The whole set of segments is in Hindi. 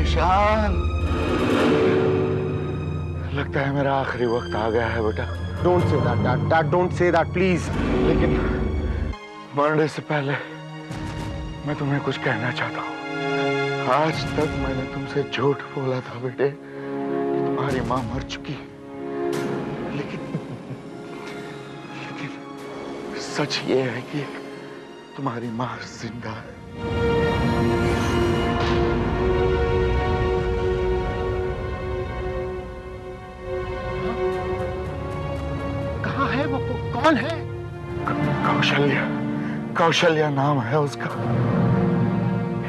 विशाल, लगता है मेरा आखिरी वक्त आ गया है बेटा। Don't say that dad, don't say that please. लेकिन मरने से पहले मैं तुम्हें कुछ कहना चाहता हूँ। आज तक मैंने तुमसे झूठ बोला था बेटे कि तुम्हारी माँ मर चुकी है, लेकिन सच ये है कि तुम्हारी माँ जिंदा है। कहाँ है वो? कौन है? कौशल्या, कौशल्या नाम है उसका।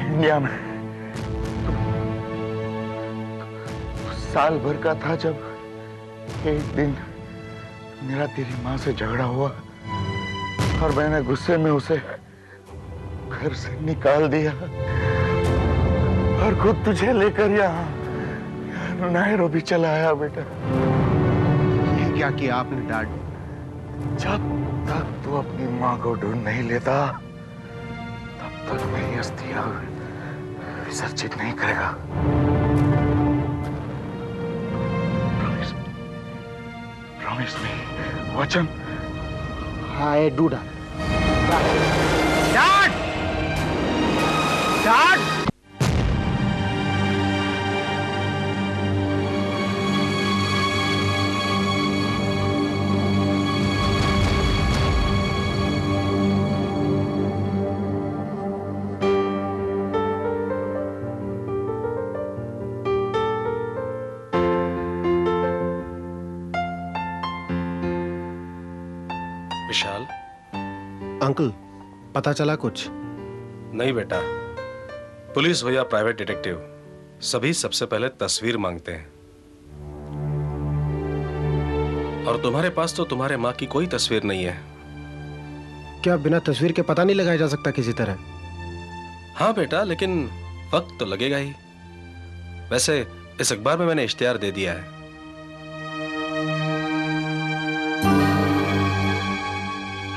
इंडिया में साल भर का था जब एक दिन मेरा तेरी माँ से झगड़ा हुआ और मैंने गुस्से में उसे घर से निकाल दिया और खुद तुझे लेकर यहाँ नायरोबी चला आया बेटा। ये क्या किया आपने डैड? जब तक तू अपनी माँ को ढूंढ नहीं लेता तब तक मेरी अस्थियां विसर्जित नहीं करेगा। प्रॉमिस मी, वचन। I do dad. Dad! Dad! Vishal. Uncle, पता चला कुछ? नहीं बेटा, पुलिस हो या प्राइवेट डिटेक्टिव, सभी सबसे पहले तस्वीर मांगते हैं। और तुम्हारे पास तो तुम्हारे माँ की कोई तस्वीर नहीं है। क्या बिना तस्वीर के पता नहीं लगाया जा सकता किसी तरह? हाँ बेटा, लेकिन वक्त तो लगेगा ही। वैसे इस अखबार में मैंने इश्तिहार दे दिया है।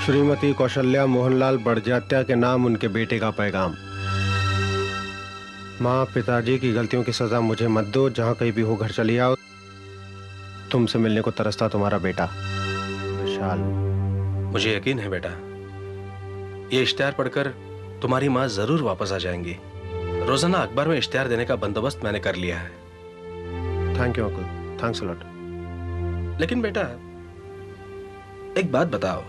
श्रीमती कौशल्या मोहनलाल बड़जात्या के नाम उनके बेटे का पैगाम। माँ, पिताजी की गलतियों की सजा मुझे मत दो। जहां कहीं भी हो घर चली आओ। तुमसे मिलने को तरसता तुम्हारा बेटा विशाल। मुझे यकीन है बेटा, ये इश्तिहार पढ़कर तुम्हारी माँ जरूर वापस आ जाएंगी। रोजाना अखबार में इश्तिहार देने का बंदोबस्त मैंने कर लिया है। Thank you uncle, thanks a lot. लेकिन बेटा एक बात बताओ,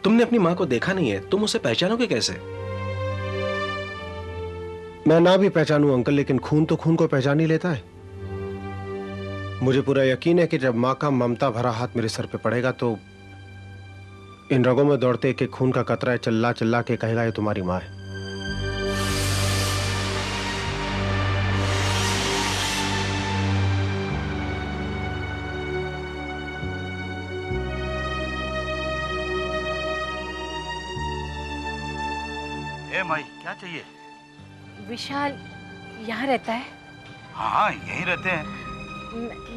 तुमने अपनी माँ को देखा नहीं है, तुम उसे पहचानोगे कैसे? मैं ना भी पहचानूं अंकल, लेकिन खून तो खून को पहचान ही लेता है। मुझे पूरा यकीन है कि जब माँ का ममता भरा हाथ मेरे सर पे पड़ेगा तो इन रगों में दौड़ते एक एक खून का कतरा चिल्ला चिल्ला के कहेगा ये तुम्हारी माँ है। माई, क्या चाहिए? विशाल यहाँ रहता है? हाँ, यहीं रहते हैं।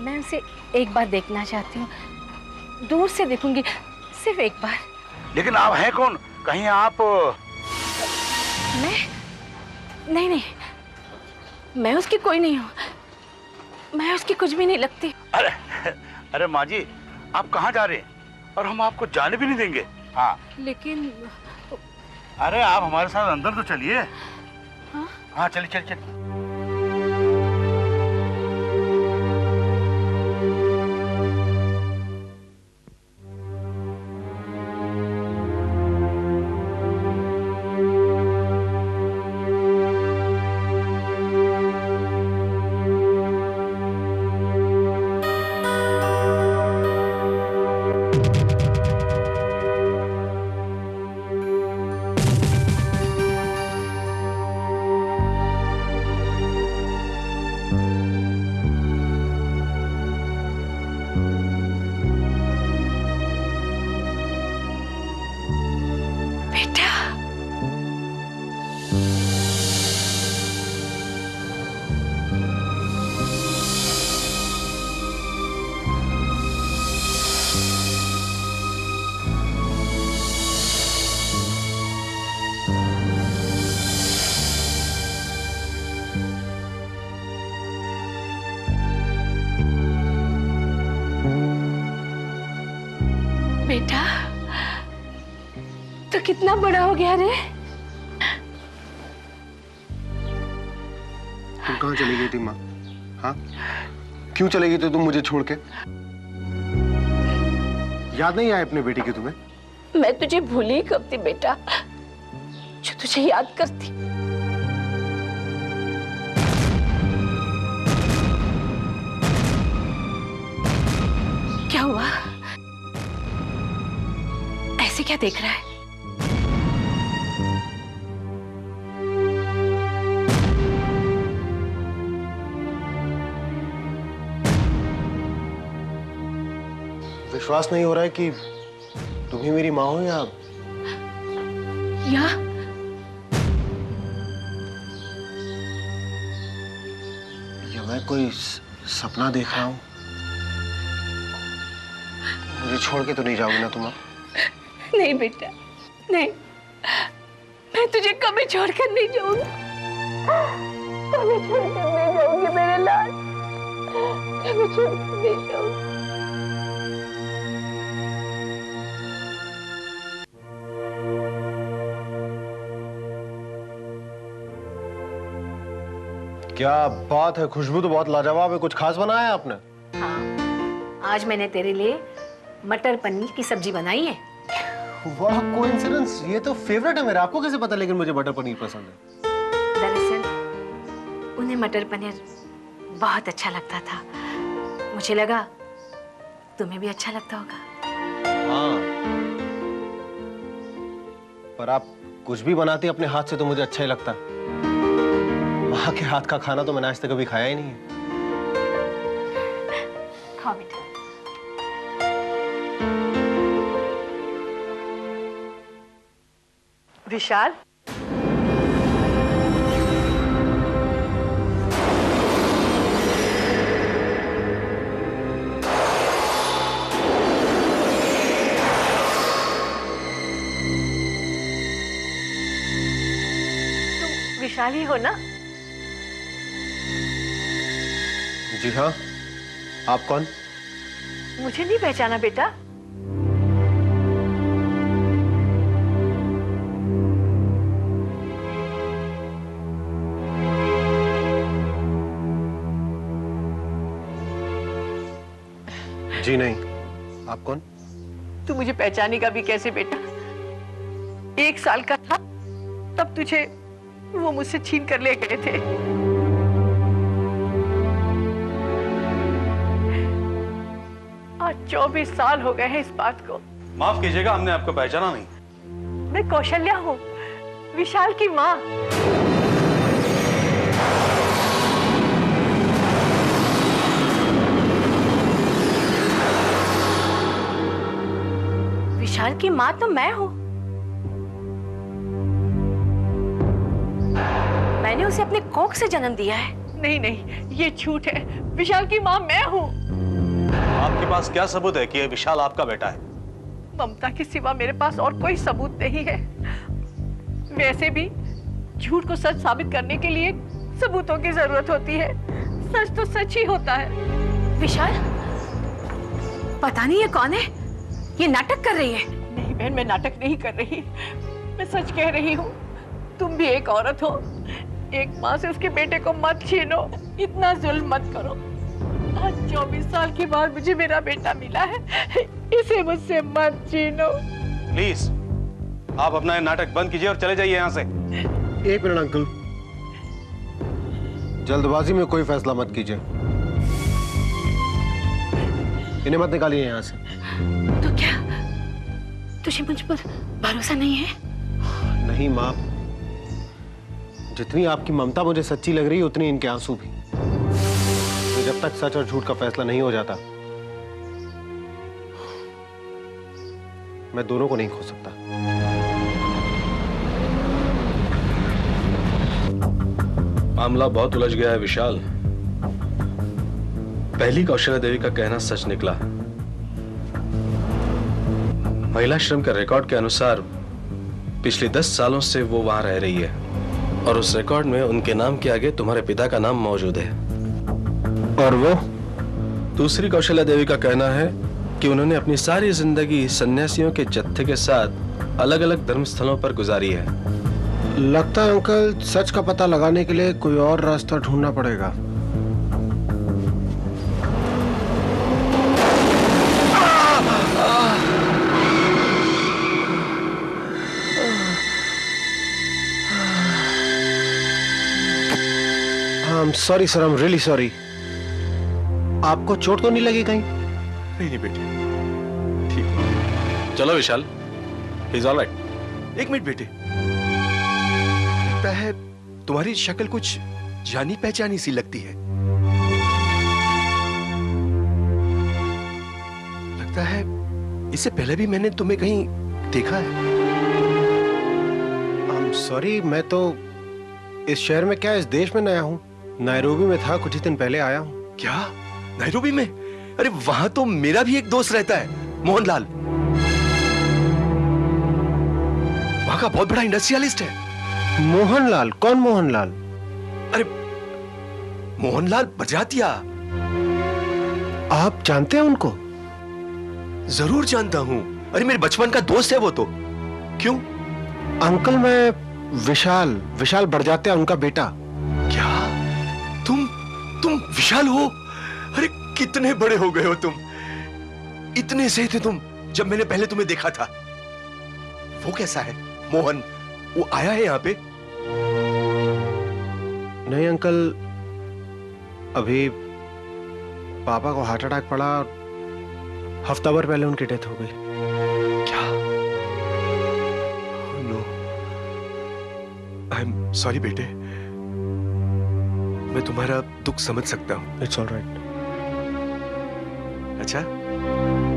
मैं उसे एक बार देखना चाहती हूँ, दूर से देखूंगी, सिर्फ एक बार। लेकिन आप हैं कौन? कहीं आप? मैं? नहीं नहीं, मैं उसकी कोई नहीं हूँ। मैं उसकी कुछ भी नहीं लगती। अरे माँ जी, आप कहाँ जा रहे हैं? और हम आपको जाने भी नहीं देंगे। हाँ लेकिन अरे आप हमारे साथ अंदर तो चलिए। हाँ? हाँ चलिए चलिए चलिए। कितना बड़ा हो गया रे। तुम कहाँ चली गई थी माँ? हाँ, क्यों चली गई थी तुम मुझे छोड़ के? याद नहीं आया अपने बेटी की तुम्हें? मैं तुझे भूली कब थी बेटा, जो तुझे याद करती। क्या हुआ? ऐसे क्या देख रहा है? विश्वास नहीं हो रहा है कि तुम ही मेरी माँ हो या मैं कोई सपना देख रहा हूँ? मुझे छोड़ के तो नहीं जाओगी ना तुम? नहीं बेटा, नहीं, मैं तुझे कभी छोड़कर नहीं जाऊंगी, कभी छोड़कर नहीं जाऊंगी मेरे लाल, कभी छोड़कर नहीं जाऊंगी। क्या बात है, खुशबू तो बहुत लाजवाब है। कुछ खास बनाया है आपने? हाँ, आज मैंने तेरे लिए मटर पनीर की सब्जी बनाई है। वाह, कोइंसिडेंस, ये तो फेवरेट है मेरा। आपको कैसे पता लेकिन मुझे मटर पनीर पसंद है? दरअसल उन्हें मटर पनीर बहुत अच्छा लगता था, मुझे लगा तुम्हें भी अच्छा लगता होगा। हाँ, पर आप कुछ भी बनाती अपने हाथ से तो मुझे अच्छा ही लगता। माँ के हाथ का खाना तो मैंने आज तक कभी खाया ही नहीं है। खाओ बेटा। विशाल, तुम विशाल ही हो ना? जी हाँ, आप कौन? मुझे नहीं पहचाना बेटा? जी नहीं, आप कौन? तू मुझे पहचानेगा भी कैसे बेटा? 1 साल का था तब तुझे वो मुझसे छीन कर ले गए थे। आज 24 साल हो गए हैं इस बात को। माफ कीजिएगा, हमने आपको पहचाना नहीं। मैं कौशल्या हूँ, विशाल की माँ। विशाल की माँ तो मैं हूँ। मैंने उसे अपने कोख से जन्म दिया है। नहीं नहीं, ये झूठ है। विशाल की माँ मैं हूँ। आपके पास क्या सबूत है कि ये विशाल आपका बेटा है? ममता के सिवा मेरे पास और कोई सबूत नहीं है। वैसे भी झूठ को सच साबित करने के लिए सबूतों की जरूरत होती है। सच तो सच ही होता है। विशाल, पता नहीं ये कौन है, ये नाटक कर रही है। नहीं बहन, मैं नाटक नहीं कर रही, मैं सच कह रही हूँ। तुम भी एक औरत हो, एक माँ से उसके बेटे को मत छीनो, इतना जुल्म मत करो। आज 24 साल के बाद मुझे मेरा बेटा मिला है, इसे मुझसे मत छीनो। प्लीज, आप अपना ये नाटक बंद कीजिए और चले जाइए यहाँ से। 1 मिनट अंकल, जल्दबाजी में कोई फैसला मत कीजिए। इन्हें मत निकालिए यहाँ से। तो क्या तुझे मुझ पर भरोसा नहीं है? नहीं माँ, जितनी आपकी ममता मुझे सच्ची लग रही है उतनी इनके आंसू भी। तो जब तक सच और झूठ का फैसला नहीं हो जाता, मैं दोनों को नहीं खो सकता। मामला बहुत उलझ गया है विशाल। पहली कौशल्या देवी का कहना सच निकला। महिला श्रम के रिकॉर्ड के अनुसार पिछले 10 सालों से वो वहां रह रही है और उस रिकॉर्ड में उनके नाम के आगे तुम्हारे पिता का नाम मौजूद है। और वो दूसरी कौशल्या देवी का कहना है कि उन्होंने अपनी सारी जिंदगी सन्यासियों के जत्थे के साथ अलग अलग धर्म स्थलों पर गुजारी है। लगता है अंकल सच का पता लगाने के लिए कोई और रास्ता ढूंढना पड़ेगा। Sorry sir, I am really sorry. आपको चोट तो नहीं लगी कहीं? नहीं नहीं बेटे, ठीक है। चलो विशाल, इज ऑल राइट। एक मिनट बेटे, लगता है तुम्हारी शक्ल कुछ जानी पहचानी सी लगती है। लगता है इससे पहले भी मैंने तुम्हें कहीं देखा है। आई एम सॉरी, मैं तो इस शहर में क्या, इस देश में नया हूँ। नायरोबी में था, कुछ ही दिन पहले आया हूँ। क्या नायरोबी में? अरे वहां तो मेरा भी एक दोस्त रहता है, मोहनलाल। वहां का बहुत बड़ा इंडस्ट्रियलिस्ट है। मोहनलाल? कौन मोहनलाल? अरे मोहनलाल बजातिया। आप जानते हैं उनको? जरूर जानता हूं। अरे मेरे बचपन का दोस्त है वो तो। क्यों? अंकल मैं विशाल बड़जात्या, उनका बेटा। क्या तुम विशाल हो? अरे कितने बड़े हो गए हो तुम। इतने से थे तुम जब मैंने पहले तुम्हें देखा था। वो कैसा है मोहन? वो आया है यहाँ पे? नहीं अंकल, अभी पापा को हार्ट अटैक पड़ा, हफ्ता भर पहले उनकी डेथ हो गई। क्या? नो, आई एम सॉरी बेटे। मैं तुम्हारा दुख समझ सकता हूं। It's all right. अच्छा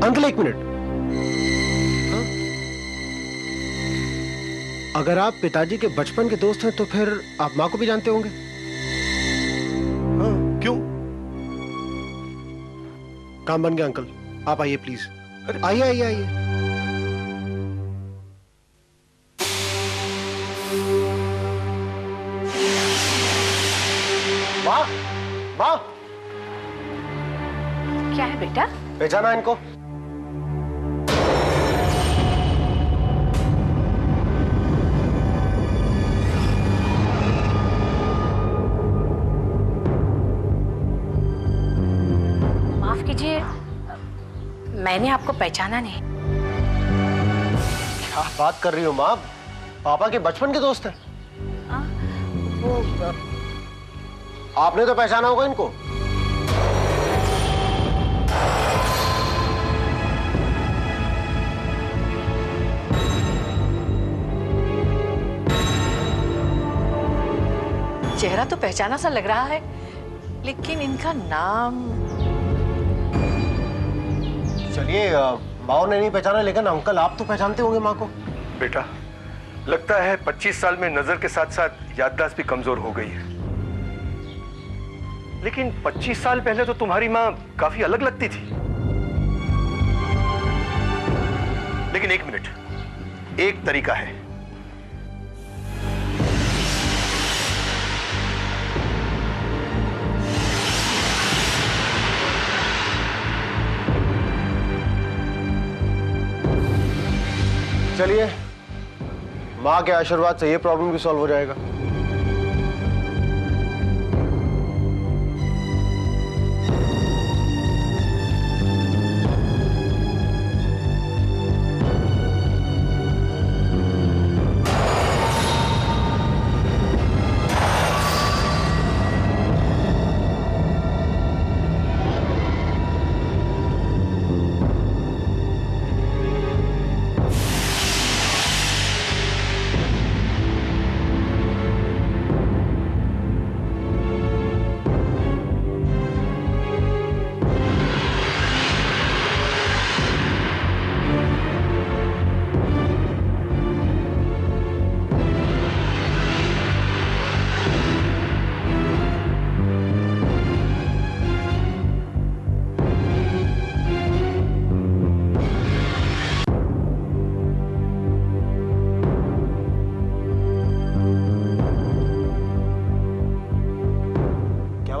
अंकल एक मिनट। अगर आप पिताजी के बचपन के दोस्त हैं तो फिर आप माँ को भी जानते होंगे। हाँ, क्यों? काम बन गया अंकल, आप आइए प्लीज। आइए आइए आइए। माँ, माँ, क्या है बेटा? पहचाना इनको? माफ कीजिए, मैंने आपको पहचाना नहीं। क्या बात कर रही हो माँ? पापा के बचपन के दोस्त हैं। वो आपने तो पहचाना होगा इनको। चेहरा तो पहचाना सा लग रहा है, लेकिन इनका नाम। चलिए, माँ ने नहीं पहचाना, लेकिन अंकल आप तो पहचानते होंगे माँ को। बेटा, लगता है 25 साल में नजर के साथ साथ याददाश्त भी कमजोर हो गई है। लेकिन 25 साल पहले तो तुम्हारी माँ काफी अलग लगती थी। लेकिन एक मिनट, एक तरीका है। चलिए, माँ के आशीर्वाद से ये प्रॉब्लम भी सॉल्व हो जाएगा।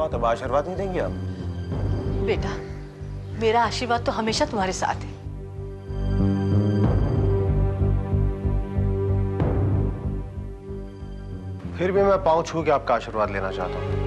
तब आशीर्वाद नहीं देंगे आप? बेटा, मेरा आशीर्वाद तो हमेशा तुम्हारे साथ है। फिर भी मैं पांव छू के आपका आशीर्वाद लेना चाहता हूं।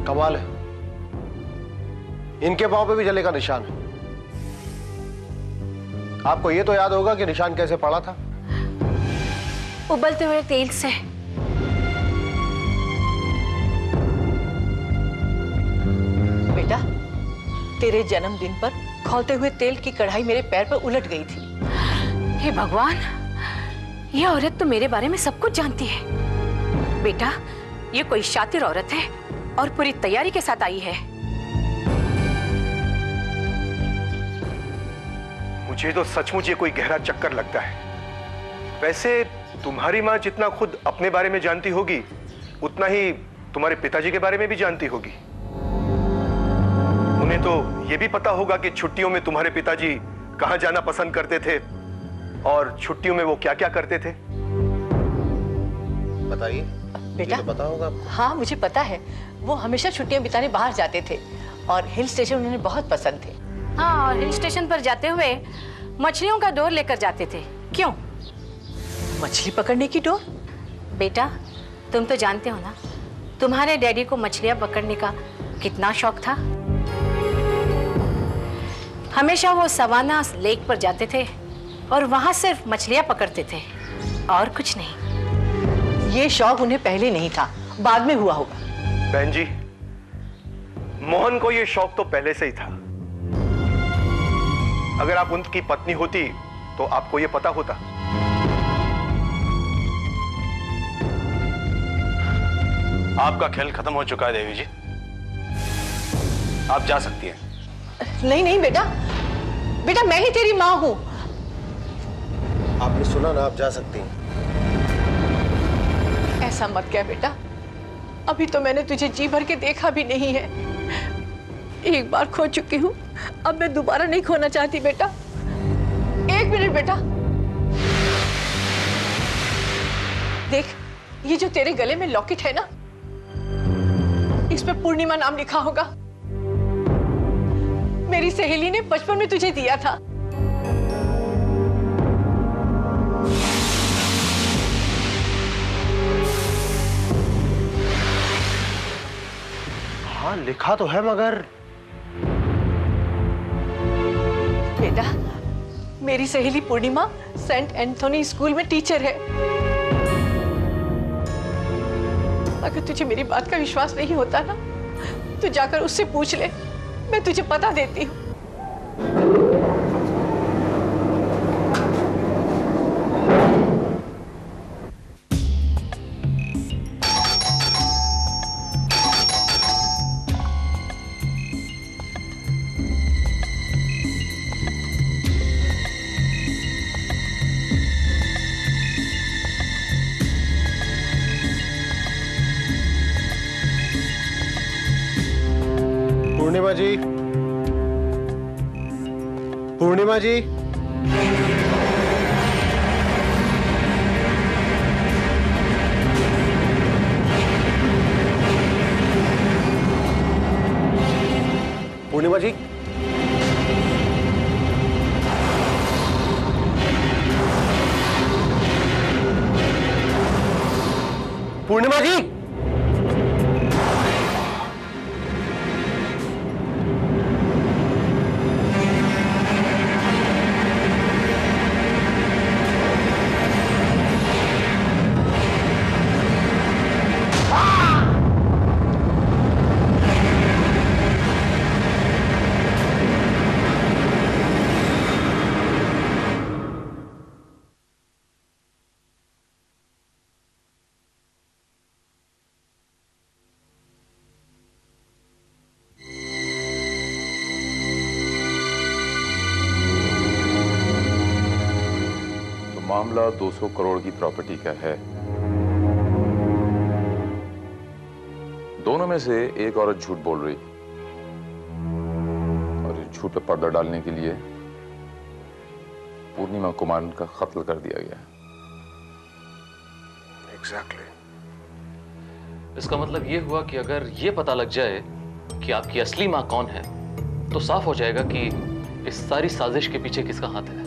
कमाल है, इनके पांव पे भी जले का निशान है। आपको ये तो याद होगा कि निशान कैसे पड़ा था? उबलते हुए तेल से। बेटा, तेरे जन्मदिन पर खौलते हुए तेल की कढ़ाई मेरे पैर पर उलट गई थी। हे भगवान, ये औरत तो मेरे बारे में सब कुछ जानती है। बेटा, ये कोई शातिर औरत है और पूरी तैयारी के साथ आई है। मुझे तो सचमुच ये कोई गहरा चक्कर लगता है। वैसे तुम्हारी माँ जितना खुद अपने बारे में जानती होगी, उतना ही तुम्हारे पिताजी के बारे में भी जानती होगी। उन्हें तो ये भी पता होगा कि छुट्टियों में तुम्हारे पिताजी कहाँ जाना पसंद करते थे और छुट्टियों में वो क्या क्या करते थे। बताइए बेटा, तो पता होगा आपको? हाँ, मुझे पता है। वो हमेशा छुट्टियां बिताने बाहर जाते थे और हिल स्टेशन उन्हें बहुत पसंद थे। हाँ, और हिल स्टेशन पर जाते हुए मछलियों का डोर लेकर जाते थे। क्यों? मछली पकड़ने की डोर? बेटा, तुम तो जानते हो ना, तुम्हारे डैडी को मछलियां पकड़ने का कितना शौक था। हमेशा वो सवाना लेक पर जाते थे और वहां सिर्फ मछलियां पकड़ते थे और कुछ नहीं। ये शौक उन्हें पहले नहीं था, बाद में हुआ होगा। बहन जी, मोहन को ये शौक तो पहले से ही था। अगर आप उनकी पत्नी होती तो आपको ये पता होता। आपका खेल खत्म हो चुका है देवी जी, आप जा सकती हैं। नहीं नहीं बेटा, बेटा मैं ही तेरी माँ हूँ। आपने सुना ना, आप जा सकती हैं। ऐसा मत कह बेटा, अभी तो मैंने तुझे जी भर के देखा भी नहीं है। एक बार खो चुकी हूँ, अब मैं दोबारा नहीं खोना चाहती बेटा। एक मिनट बेटा, देख, ये जो तेरे गले में लॉकेट है ना, इस पे पूर्णिमा नाम लिखा होगा। मेरी सहेली ने बचपन में तुझे दिया था। हाँ, लिखा तो है, मगर बेटा, मेरी सहेली पूर्णिमा सेंट एंथोनी स्कूल में टीचर है। अगर तुझे मेरी बात का विश्वास नहीं होता ना, तो जाकर उससे पूछ ले, मैं तुझे पता देती हूँ। पूर्णिमा जी, पूर्णिमा जी, पूर्णिमा जी, पूर्णिमा जी, मामला 200 करोड़ की प्रॉपर्टी का है। दोनों में से एक औरत झूठ बोल रही और इस झूठ पे पर्दा डालने के लिए पूर्णिमा कुमार का कत्ल कर दिया गया। एग्जैक्टली। इसका मतलब ये हुआ कि अगर ये पता लग जाए कि आपकी असली माँ कौन है तो साफ हो जाएगा कि इस सारी साजिश के पीछे किसका हाथ है।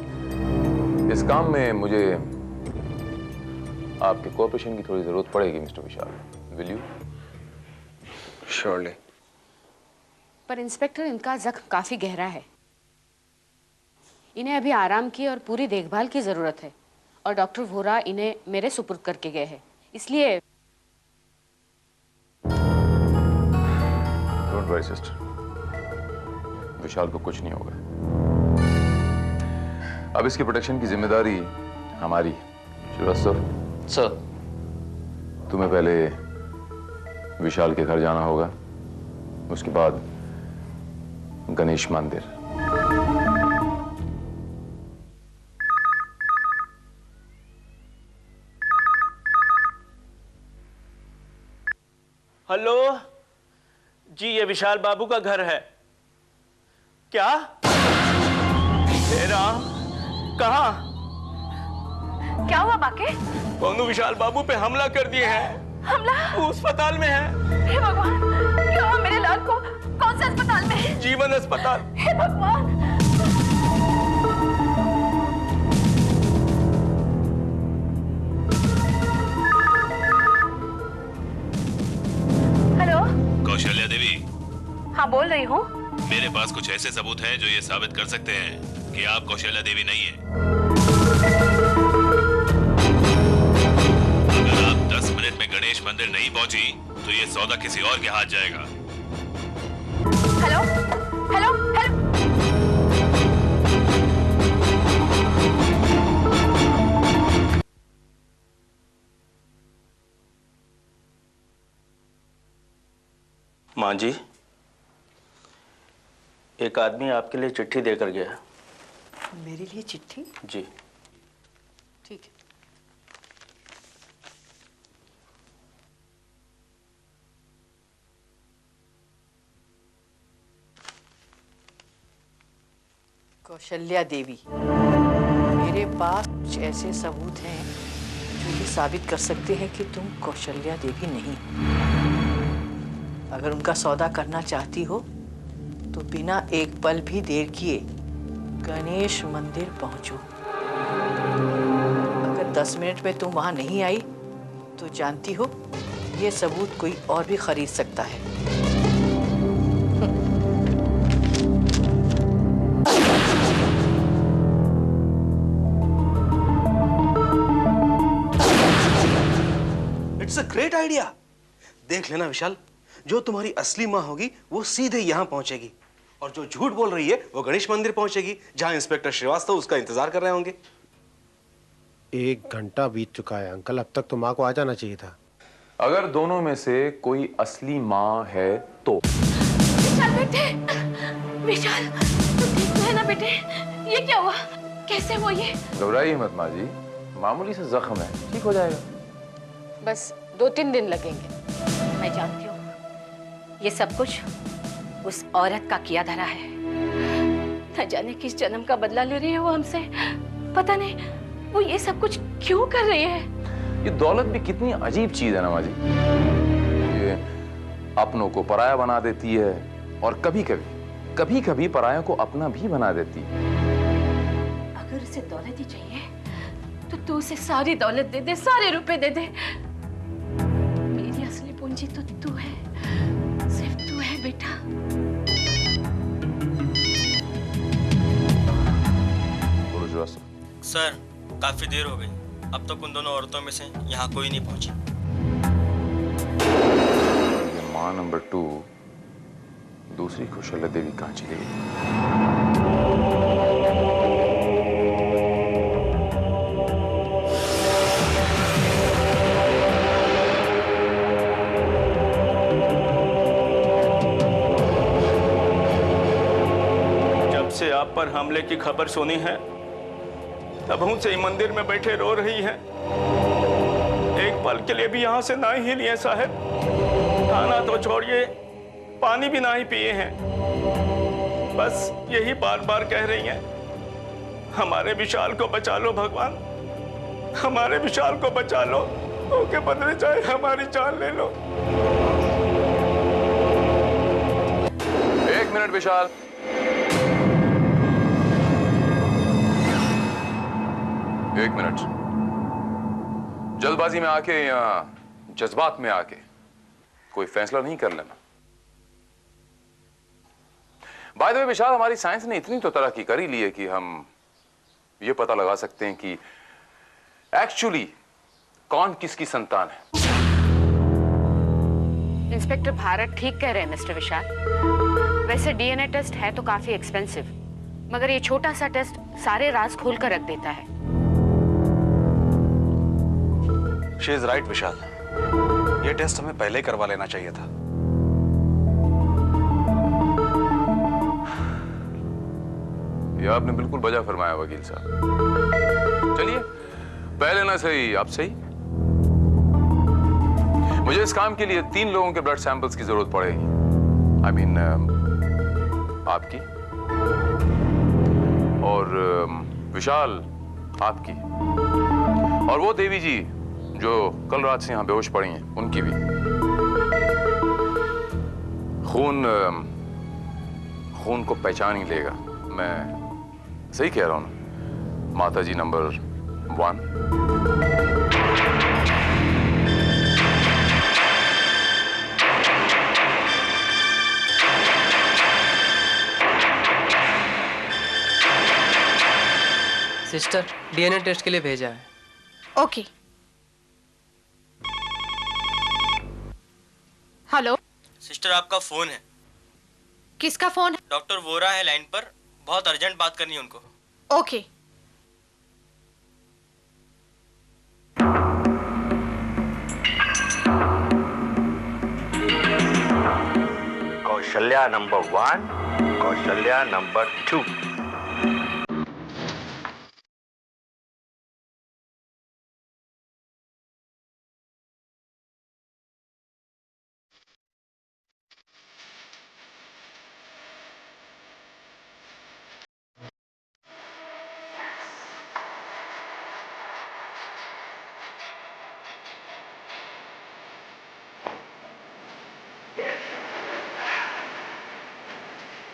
इस काम में मुझे आपके कोऑपरेशन की थोड़ी जरूरत पड़ेगी mister Vishal. Will you? Surely. पर इंस्पेक्टर, इनका जख्म काफी गहरा है। इन्हें अभी आराम की और पूरी देखभाल की जरूरत है और डॉक्टर वोरा इन्हें मेरे सुपुर्द करके गए हैं, इसलिए। डोंट वरी सिस्टर, विशाल को कुछ नहीं होगा। अब इसकी प्रोटेक्शन की जिम्मेदारी हमारी। श्रीवास्तव सर, तुम्हें पहले विशाल के घर जाना होगा, उसके बाद गणेश मंदिर। हेलो जी, ये विशाल बाबू का घर है क्या? तेरा कहाँ? क्या हुआ बाके? कौन विशाल बाबू पे हमला कर दिए हैं। हमला? वो अस्पताल में है। हे भगवान, क्या हुआ मेरे लाल को? कौन से अस्पताल में है? जीवन अस्पताल। हे भगवान। हेलो, कौशल्या देवी। हाँ बोल रही हूँ। मेरे पास कुछ ऐसे सबूत हैं जो ये साबित कर सकते हैं कि आप कौशल्या देवी नहीं हैं। अगर आप 10 मिनट में गणेश मंदिर नहीं पहुंची तो ये सौदा किसी और के हाथ जाएगा। Hello hello hello. माँ जी, एक आदमी आपके लिए चिट्ठी देकर गया। मेरे लिए चिट्ठी? जी। ठीक है। कौशल्या देवी, मेरे पास कुछ ऐसे सबूत हैं जो ये साबित कर सकते हैं कि तुम कौशल्या देवी नहीं। अगर उनका सौदा करना चाहती हो तो बिना एक पल भी देर किए गणेश मंदिर पहुंचो। अगर 10 मिनट में तुम वहां नहीं आई तो जानती हो ये सबूत कोई और भी खरीद सकता है। It's a great idea. देख लेना विशाल, जो तुम्हारी असली माँ होगी वो सीधे यहाँ पहुंचेगी और जो झूठ बोल रही है वो गणेश मंदिर पहुंचेगी जहां इंस्पेक्टर श्रीवास्तव उसका इंतजार कर रहे होंगे। 1 घंटा बीत चुका है अंकल, अब तक तो माँ को आ जाना चाहिए था। अगर दोनों में से कोई असली माँ है तो। विशाल बेटे, विशाल तुम ठीक तो है ना बेटे? ये क्या हुआ? कैसे हुआ ये? घबराइए मत माँ जी, मामूली से जख्म है, ठीक हो जाएगा। बस 2-3 दिन लगेंगे। मैं जानती हूँ ये सब कुछ उस औरत का किया धरा है। न जाने किस जन्म का बदला ले रही है वो हमसे। पता नहीं वो ये सब कुछ क्यों कर रही है। ये दौलत भी कितनी अजीब चीज है ना माँ जी। ये अपनों को पराया बना देती है और कभी कभी परायों को अपना भी बना देती है। अगर उसे दौलत ही चाहिए तो तू उसे सारी दौलत दे दे, सारे रुपए दे दे। मेरी असली पूंजी तो तू है, सिर्फ तू है बेटा। सर, काफी देर हो गई, अब तक उन दोनों औरतों में से यहाँ कोई नहीं पहुंची। माँ नंबर 2 दूसरी कौशल्या देवी कहाँ चली गई? जब से आप पर हमले की खबर सुनी है तब से ही मंदिर में बैठे रो रही हैं। एक पल के लिए भी यहाँ से ना ही लिए साहब। खाना तो छोड़िए, पानी भी ना ही पिए हैं। बस यही बार बार कह रही हैं, हमारे विशाल को बचा लो भगवान, हमारे विशाल को बचा लो। उसके बदले चाहे हमारी जान ले लो। एक मिनट विशाल। एक मिनट। जल्दबाजी में आके या जज्बात में आके कोई फैसला नहीं कर लेना। बाय द वे विशाल, हमारी साइंस ने इतनी तो तरक्की कर ही ली है कि हम ये पता लगा सकते हैं कि एक्चुअली कौन किसकी संतान है। इंस्पेक्टर भारत ठीक कह रहे हैं मिस्टर विशाल। वैसे डीएनए टेस्ट है तो काफी एक्सपेंसिव, मगर ये छोटा सा टेस्ट सारे राज खोल कर रख देता है। शी इज राइट विशाल, ये टेस्ट हमें पहले ही करवा लेना चाहिए था। ये आपने बिल्कुल बजा फरमाया वकील साहब। चलिए, पहले ना सही आप सही। मुझे इस काम के लिए 3 लोगों के ब्लड सैंपल्स की जरूरत पड़ेगी। आई मीन आपकी और विशाल आपकी, और वो देवी जी जो कल रात से यहां बेहोश पड़ी हैं उनकी भी। खून को पहचान ही लेगा। मैं सही कह रहा हूं ना? माता जी नंबर 1। सिस्टर, डीएनए टेस्ट के लिए भेजा है। ओके। हेलो सिस्टर, आपका फोन है। किसका फोन है? डॉक्टर वोरा है लाइन पर, बहुत अर्जेंट बात करनी है उनको। Okay. Kaushalya number 1, Kaushalya number 2।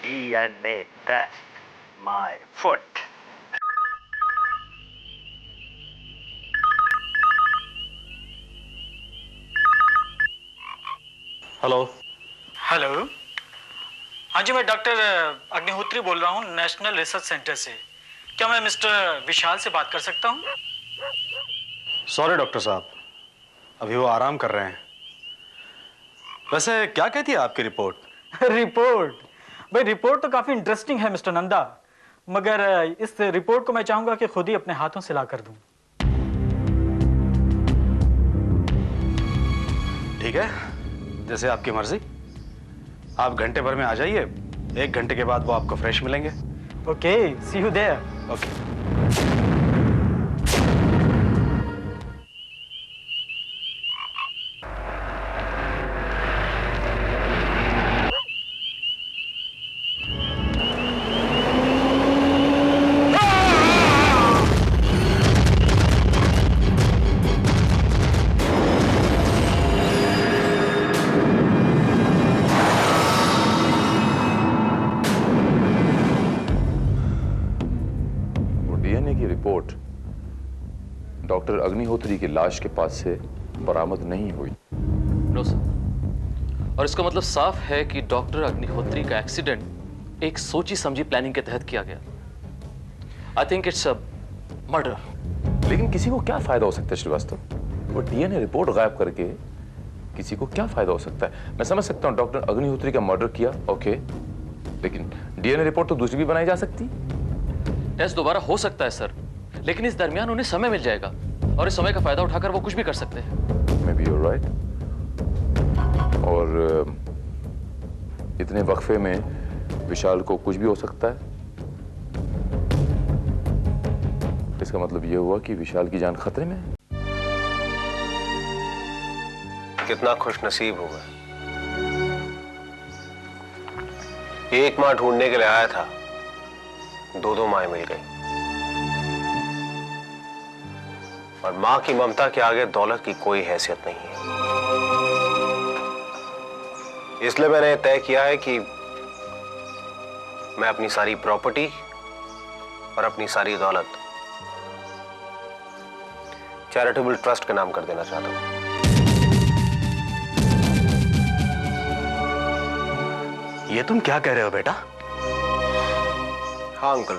DNA test, my foot. Hello. Hello, हाँ जी, मैं डॉक्टर अग्निहोत्री बोल रहा हूँ, नेशनल रिसर्च सेंटर से। क्या मैं मिस्टर विशाल से बात कर सकता हूँ? सॉरी डॉक्टर साहब, अभी वो आराम कर रहे हैं। वैसे क्या कहती है आपकी रिपोर्ट? रिपोर्ट? भाई रिपोर्ट तो काफी इंटरेस्टिंग है मिस्टर नंदा, मगर इस रिपोर्ट को मैं चाहूंगा कि खुद ही अपने हाथों से ला कर दूं। ठीक है, जैसे आपकी मर्जी। आप घंटे भर में आ जाइए, 1 घंटे के बाद वो आपको फ्रेश मिलेंगे। Okay, see you there. Okay. Doctor Agnihotri की लाश के पास से बरामद नहीं हुई। नो सर, और इसका मतलब साफ है कि डॉक्टर अग्निहोत्री का एक्सीडेंट एक सोची समझी प्लानिंग के तहत किया गया। I think it's a murder. लेकिन किसी को क्या फायदा हो सकता है श्रीवास्तव? वो डीएनए रिपोर्ट गायब करके किसी को क्या फायदा हो सकता है? मैं समझ सकता हूँ डॉक्टर अग्निहोत्री का मर्डर किया, ओके, लेकिन डीएनए रिपोर्ट तो दूसरी भी बनाई जा सकती। टेस्ट दोबारा हो सकता है सर, लेकिन इस दरमियान उन्हें समय मिल जाएगा और इस समय का फायदा उठाकर वो कुछ भी कर सकते हैं। Maybe you're right. और इतने वक्फे में विशाल को कुछ भी हो सकता है। इसका मतलब ये हुआ कि विशाल की जान खतरे में है। कितना खुशनसीब होगा। एक माँ ढूंढने के लिए आया था, 2 माएं मिल गई। और मां की ममता के आगे दौलत की कोई हैसियत नहीं है। इसलिए मैंने तय किया है कि मैं अपनी सारी प्रॉपर्टी और अपनी सारी दौलत चैरिटेबल ट्रस्ट के नाम कर देना चाहता हूं। ये तुम क्या कह रहे हो बेटा? हाँ अंकल,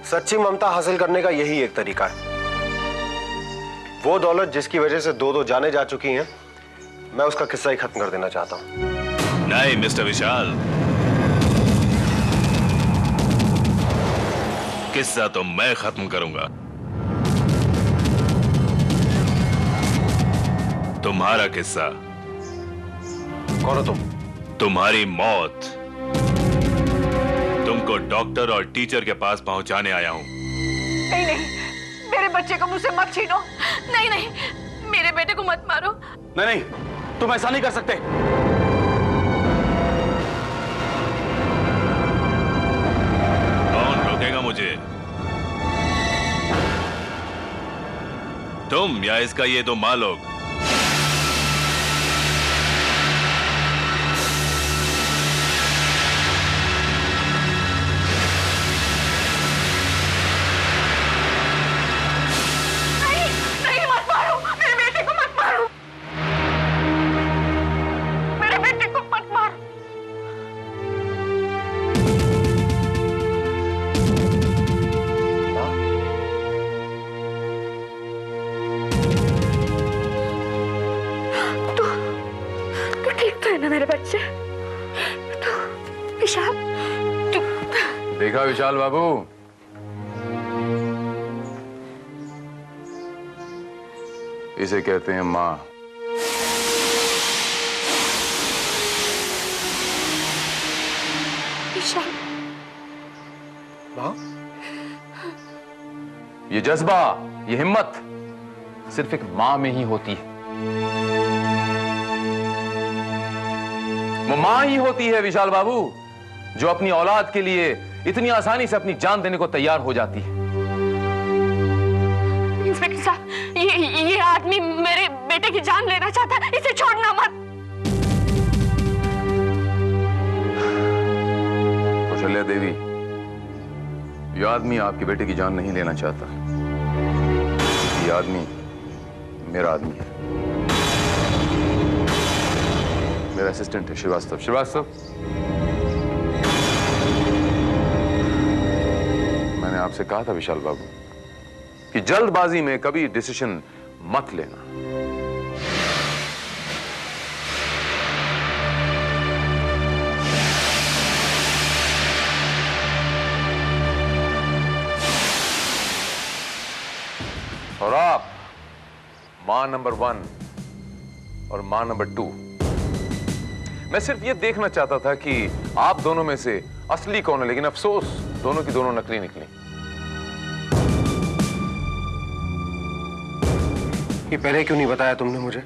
सच्ची ममता हासिल करने का यही एक तरीका है। वो दौलत जिसकी वजह से दो जाने जा चुकी हैं, मैं उसका किस्सा ही खत्म कर देना चाहता हूं। नहीं मिस्टर विशाल, किस्सा तो मैं खत्म करूंगा। तुम्हारा किस्सा। कौन हो तुम? तुम्हारी मौत। तुमको डॉक्टर और टीचर के पास पहुंचाने आया हूं। नहीं नहीं, मेरे बच्चे को मुझसे मत छीनो। नहीं नहीं, मेरे बेटे को मत मारो। नहीं नहीं, तुम ऐसा नहीं कर सकते। कौन रोकेगा मुझे? तुम या इसका ये दो माँ लोग? देखा विशाल बाबू, इसे कहते हैं मां। विशाल, मां? ये जज्बा, ये हिम्मत सिर्फ एक मां में ही होती है। वो मां ही होती है विशाल बाबू, जो अपनी औलाद के लिए इतनी आसानी से अपनी जान देने को तैयार हो जाती है। इंस्पेक्टर साहब, ये आदमी मेरे बेटे की जान लेना चाहता है, इसे छोड़ना मत। कौशल्या देवी, ये आदमी आपके बेटे की जान नहीं लेना चाहता। ये आदमी मेरा आदमी है, मेरा असिस्टेंट है श्रीवास्तव। श्रीवास्तव, मैंने आपसे कहा था विशाल बाबू कि जल्दबाजी में कभी डिसीजन मत लेना। और आप मां नंबर 1 और मां नंबर 2, मैं सिर्फ ये देखना चाहता था कि आप दोनों में से असली कौन है, लेकिन अफसोस दोनों की दोनों नकली निकली। ये पहले क्यों नहीं बताया तुमने मुझे?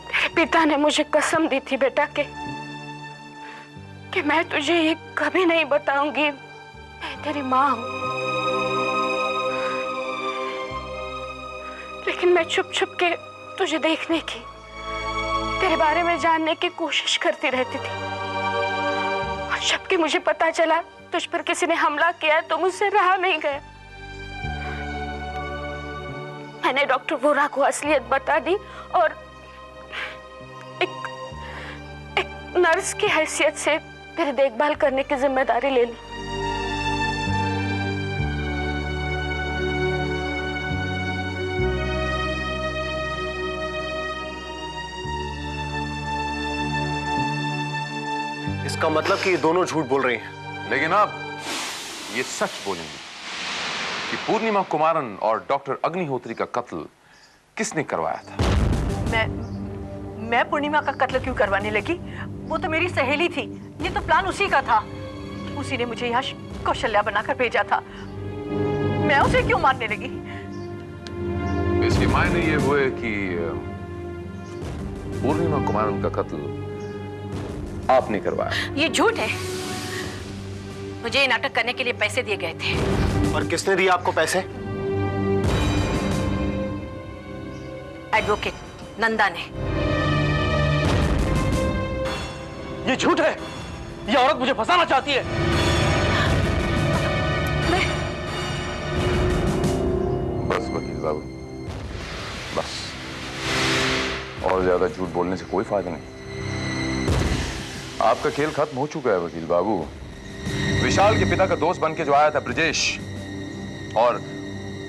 तेरे पिता ने मुझे कसम दी थी बेटा कि मैं तुझे ये कभी नहीं बताऊंगी मैं तेरी मां हूं। लेकिन मैं छुप छुप के तुझे देखने की, तेरे बारे में जानने की कोशिश करती रहती थी। और जबकि मुझे पता चला तुझ पर किसी ने हमला किया तो मुझसे रहा नहीं गया। मैंने डॉक्टर वोरा को असलियत बता दी और एक नर्स की हैसियत से तेरी देखभाल करने की जिम्मेदारी ले ली। इसका मतलब कि ये दोनों झूठ बोल रही हैं। लेकिन अब ये सच बोलेंगे कि पूर्णिमा कुमारन और डॉक्टर अग्निहोत्री का कत्ल किसने करवाया था? मैं पूर्णिमा का कत्ल क्यों करवाने लगी? वो तो मेरी सहेली थी। ये तो प्लान उसी का था। उसी ने मुझे यहाँ कौशल्या बनाकर भेजा था। मैं उसे क्यों मारने लगी? इसके मायने ये हुए कि पूर्णिमा कुमारन का कत्ल आपने करवाया। ये झूठ है। मुझे ये नाटक करने के लिए पैसे दिए गए थे। और किसने दिया आपको पैसे? एडवोकेट नंदा ने। ये झूठ है। ये औरत मुझे फंसाना चाहती है। बस वकील बाबू, बस। और ज्यादा झूठ बोलने से कोई फायदा नहीं। आपका खेल खत्म हो चुका है वकील बाबू। विशाल के पिता का दोस्त बन के जो आया था ब्रिजेश, और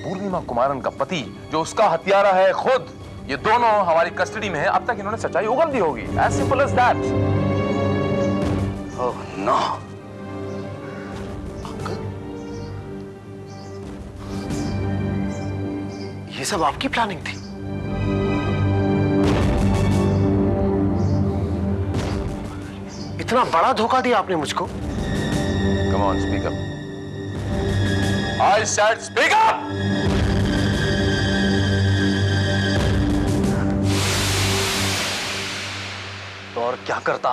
पूर्णिमा कुमारन का पति जो उसका हत्यारा है खुद, ये दोनों हमारी कस्टडी में है। अब तक इन्होंने सच्चाई उगल दी होगी। As simple as that. Oh no. ये सब आपकी प्लानिंग थी? इतना बड़ा धोखा दिया आपने मुझको? Come on, speak up. I said speak up! तो और क्या करता?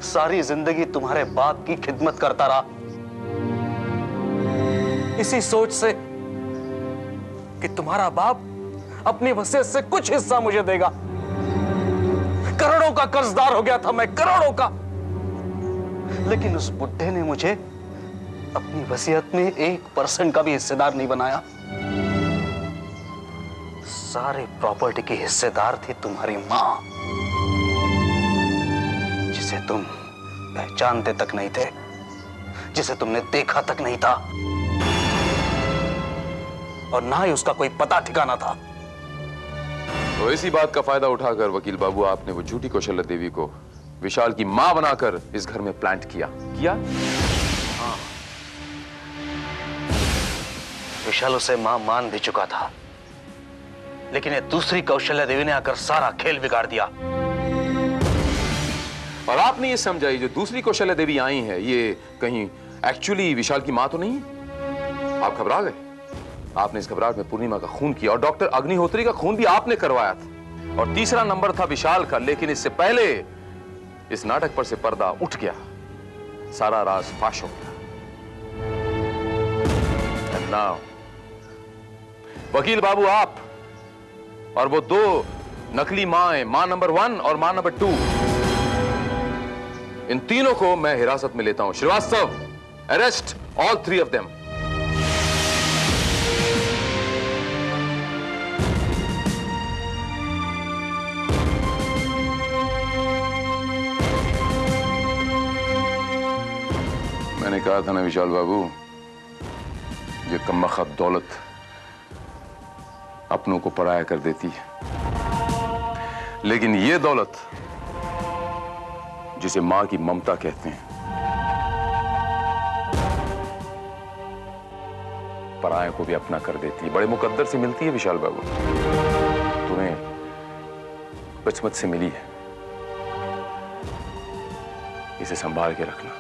सारी जिंदगी तुम्हारे बाप की खिदमत करता रहा, इसी सोच से कि तुम्हारा बाप अपनी वसीयत से कुछ हिस्सा मुझे देगा। करोड़ों का कर्जदार हो गया था मैं, करोड़ों का। लेकिन उस बुड्ढे ने मुझे अपनी वसीयत में 1% का भी हिस्सेदार नहीं बनाया। सारे प्रॉपर्टी की हिस्सेदार थी तुम्हारी मां, जिसे तुम पहचानते तक नहीं थे, जिसे तुमने देखा तक नहीं था, और ना ही उसका कोई पता ठिकाना था। तो इसी बात का फायदा उठाकर वकील बाबू आपने वो झूठी कौशल्या देवी को विशाल की मां बनाकर इस घर में प्लांट किया। हाँ, विशाल उसे मां मान भी चुका था, लेकिन ये दूसरी कौशल्या देवी ने आकर सारा खेल बिगाड़ दिया। और आपने ये समझा ये जो दूसरी कौशल्या देवी आई है, ये कहीं एक्चुअली विशाल की मां तो नहीं? आप घबरा गए। आपने इस घबराहट में पूर्णिमा का खून किया, और डॉक्टर अग्निहोत्री का खून भी आपने करवाया था। और तीसरा नंबर था विशाल का, लेकिन इससे पहले इस नाटक पर से पर्दा उठ गया, सारा राज फाश हो गया। And now, वकील बाबू आप और वो दो नकली मां, मां नंबर 1 और मां नंबर 2, इन तीनों को मैं हिरासत में लेता हूं। Srivastava, arrest all 3 of them। मैंने कहा था ना विशाल बाबू, ये कमबख्त दौलत अपनों को पराया कर देती है, लेकिन ये दौलत जिसे मां की ममता कहते हैं, पराया को भी अपना कर देती है। बड़े मुकद्दर से मिलती है विशाल बाबू, तुम्हें बचपन से मिली है, इसे संभाल के रखना।